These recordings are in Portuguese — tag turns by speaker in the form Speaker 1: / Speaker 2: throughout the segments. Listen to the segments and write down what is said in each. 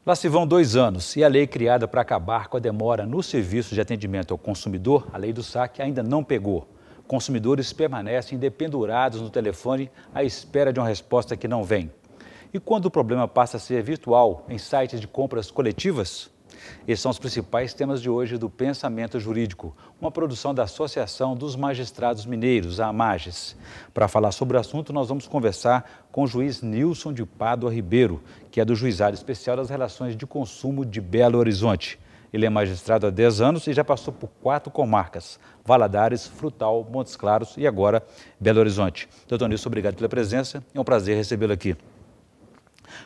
Speaker 1: Lá se vão 2 anos e a lei criada para acabar com a demora no serviço de atendimento ao consumidor, a lei do saque, ainda não pegou. Consumidores permanecem dependurados no telefone à espera de uma resposta que não vem. E quando o problema passa a ser virtual em sites de compras coletivas? Esses são os principais temas de hoje do Pensamento Jurídico, uma produção da Associação dos Magistrados Mineiros, a AMAGES. Para falar sobre o assunto, nós vamos conversar com o juiz Nilson de Pádua Ribeiro, que é do Juizado Especial das Relações de Consumo de Belo Horizonte. Ele é magistrado há 10 anos e já passou por 4 comarcas: Valadares, Frutal, Montes Claros e agora Belo Horizonte. Doutor Nilson, obrigado pela presença, é um prazer recebê-lo aqui.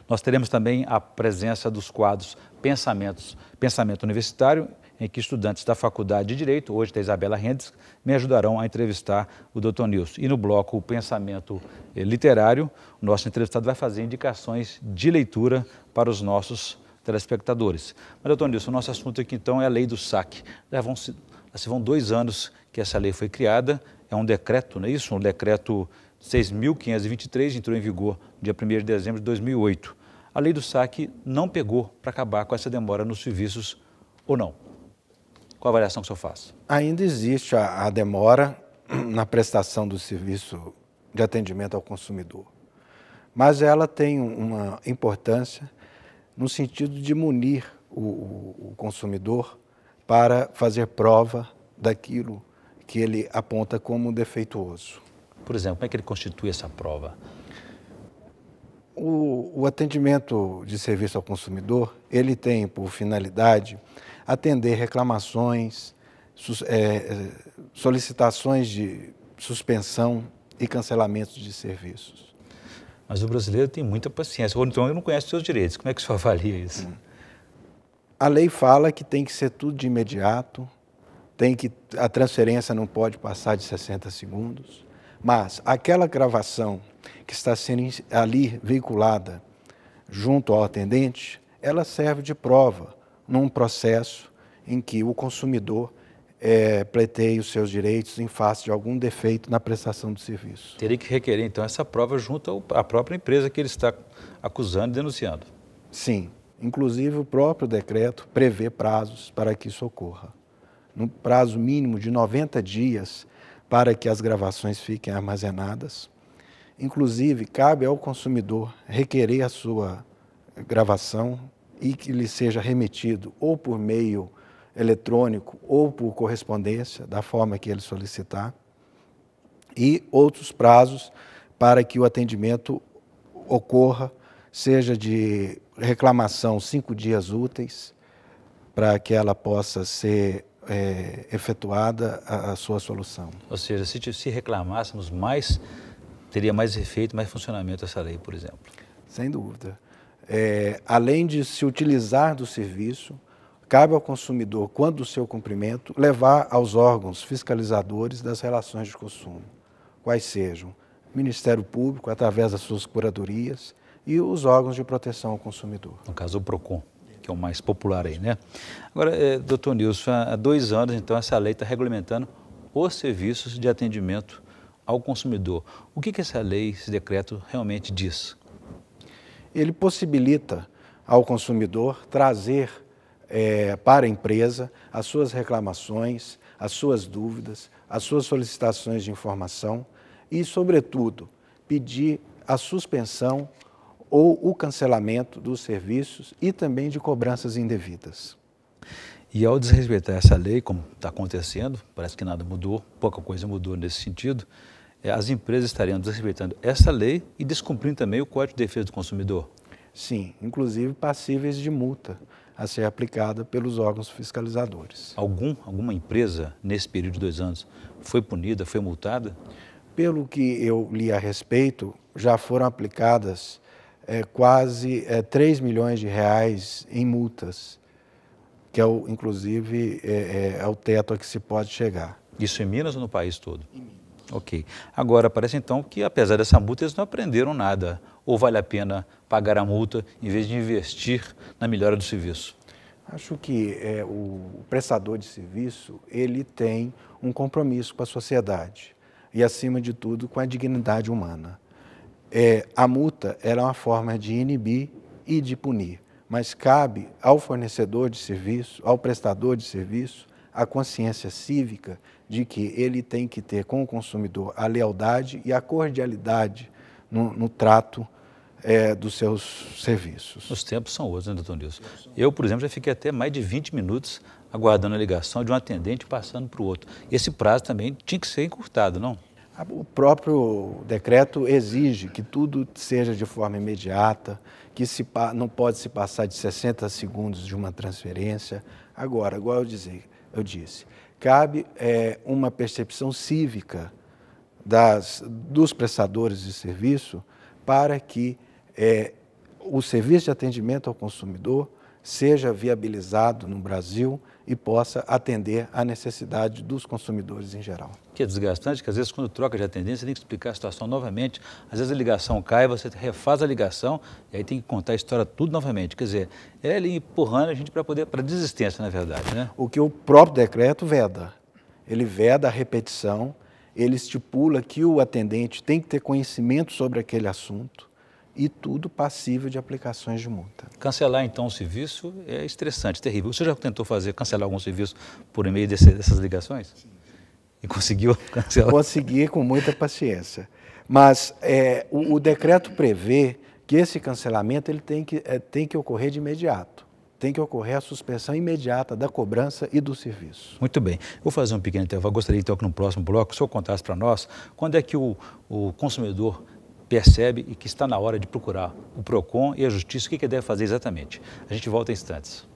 Speaker 1: Nós teremos também a presença dos quadros Pensamento Universitário, em que estudantes da Faculdade de Direito, hoje da Isabela Rendes, me ajudarão a entrevistar o Dr. Nilson. E no bloco Pensamento Literário, o nosso entrevistado vai fazer indicações de leitura para os nossos telespectadores. Mas, Dr. Nilson, o nosso assunto aqui então é a lei do saque. Se vão 2 anos que essa lei foi criada, é um decreto, não é isso? Um decreto 6.523, entrou em vigor dia 1º de dezembro de 2008. A lei do saque não pegou para acabar com essa demora nos serviços ou não? Qual a avaliação que o senhor faz?
Speaker 2: Ainda existe a demora na prestação do serviço de atendimento ao consumidor, mas ela tem uma importância no sentido de munir o consumidor para fazer prova daquilo que ele aponta como defeituoso.
Speaker 1: Por exemplo, como é que ele constitui essa prova?
Speaker 2: O atendimento de serviço ao consumidor, ele tem por finalidade atender reclamações, solicitações de suspensão e cancelamento de serviços.
Speaker 1: Mas o brasileiro tem muita paciência, ou então ele não conhece os seus direitos. Como é que o senhor avalia isso?
Speaker 2: A lei fala que tem que ser tudo de imediato, a transferência não pode passar de 60 segundos, mas aquela gravação que está sendo ali veiculada junto ao atendente, ela serve de prova num processo em que o consumidor pleiteia os seus direitos em face de algum defeito na prestação do serviço.
Speaker 1: Teria que requerer, então, essa prova junto à própria empresa que ele está acusando e denunciando.
Speaker 2: Sim, inclusive o próprio decreto prevê prazos para que isso ocorra. No prazo mínimo de 90 dias para que as gravações fiquem armazenadas. Inclusive, cabe ao consumidor requerer a sua gravação e que lhe seja remetido ou por meio eletrônico ou por correspondência, da forma que ele solicitar, e outros prazos para que o atendimento ocorra, seja de reclamação 5 dias úteis, para que ela possa ser efetuada a sua solução.
Speaker 1: Ou seja, se reclamássemos mais, teria mais efeito, mais funcionamento essa lei, por exemplo.
Speaker 2: Sem dúvida. Além de se utilizar do serviço, cabe ao consumidor, quando do seu cumprimento, levar aos órgãos fiscalizadores das relações de consumo, quais sejam o Ministério Público, através das suas curadorias, e os órgãos de proteção ao consumidor.
Speaker 1: No caso, o PROCON, que é o mais popular aí, né? Agora, doutor Nilson, há 2 anos, então, essa lei está regulamentando os serviços de atendimento ao consumidor. O que essa lei, esse decreto, realmente diz?
Speaker 2: Ele possibilita ao consumidor trazer para a empresa as suas reclamações, as suas dúvidas, as suas solicitações de informação e, sobretudo, pedir a suspensão ou o cancelamento dos serviços e também de cobranças indevidas.
Speaker 1: E ao desrespeitar essa lei, como está acontecendo, parece que nada mudou, pouca coisa mudou nesse sentido, as empresas estariam desrespeitando essa lei e descumprindo também o Código de Defesa do Consumidor.
Speaker 2: Sim, inclusive passíveis de multa a ser aplicada pelos órgãos fiscalizadores.
Speaker 1: Alguma empresa, nesse período de 2 anos, foi punida, foi multada?
Speaker 2: Pelo que eu li a respeito, já foram aplicadas quase 3 milhões de reais em multas, que inclusive é o teto a que se pode chegar.
Speaker 1: Isso em Minas ou no país todo?
Speaker 2: Em Minas.
Speaker 1: Ok. Agora, parece então que, apesar dessa multa, eles não aprenderam nada. Ou vale a pena pagar a multa em vez de investir na melhora do serviço?
Speaker 2: Acho que o prestador de serviço, ele tem um compromisso com a sociedade e, acima de tudo, com a dignidade humana. A multa era uma forma de inibir e de punir, mas cabe ao fornecedor de serviço, ao prestador de serviço, a consciência cívica de que ele tem que ter com o consumidor a lealdade e a cordialidade no trato dos seus serviços.
Speaker 1: Os tempos são outros, né, doutor Nilson? Eu, por exemplo, já fiquei até mais de 20 minutos aguardando a ligação de um atendente passando para o outro. Esse prazo também tinha que ser encurtado, não?
Speaker 2: O próprio decreto exige que tudo seja de forma imediata, que não pode se passar de 60 segundos de uma transferência. Agora, igual eu disse, cabe uma percepção cívica dos prestadores de serviço para que o serviço de atendimento ao consumidor seja viabilizado no Brasil e possa atender à necessidade dos consumidores em geral.
Speaker 1: Que é desgastante, que às vezes quando troca de atendente você tem que explicar a situação novamente, às vezes a ligação cai, você refaz a ligação e aí tem que contar a história tudo novamente, quer dizer, é ali empurrando a gente para desistência, na verdade, né?
Speaker 2: O que o próprio decreto veda, ele veda a repetição, ele estipula que o atendente tem que ter conhecimento sobre aquele assunto, e tudo passível de aplicações de multa.
Speaker 1: Cancelar, então, o serviço é estressante, terrível. Você já tentou cancelar algum serviço por meio dessas ligações? Sim. E conseguiu cancelar?
Speaker 2: Consegui com muita paciência. Mas o decreto prevê que esse cancelamento ele tem que ocorrer de imediato. Tem que ocorrer a suspensão imediata da cobrança e do serviço.
Speaker 1: Muito bem. Vou fazer um pequeno intervalo. Gostaria, então, que no próximo bloco o senhor contasse para nós quando é que o consumidor percebe e que está na hora de procurar o PROCON e a Justiça, o que deve fazer exatamente. A gente volta em instantes.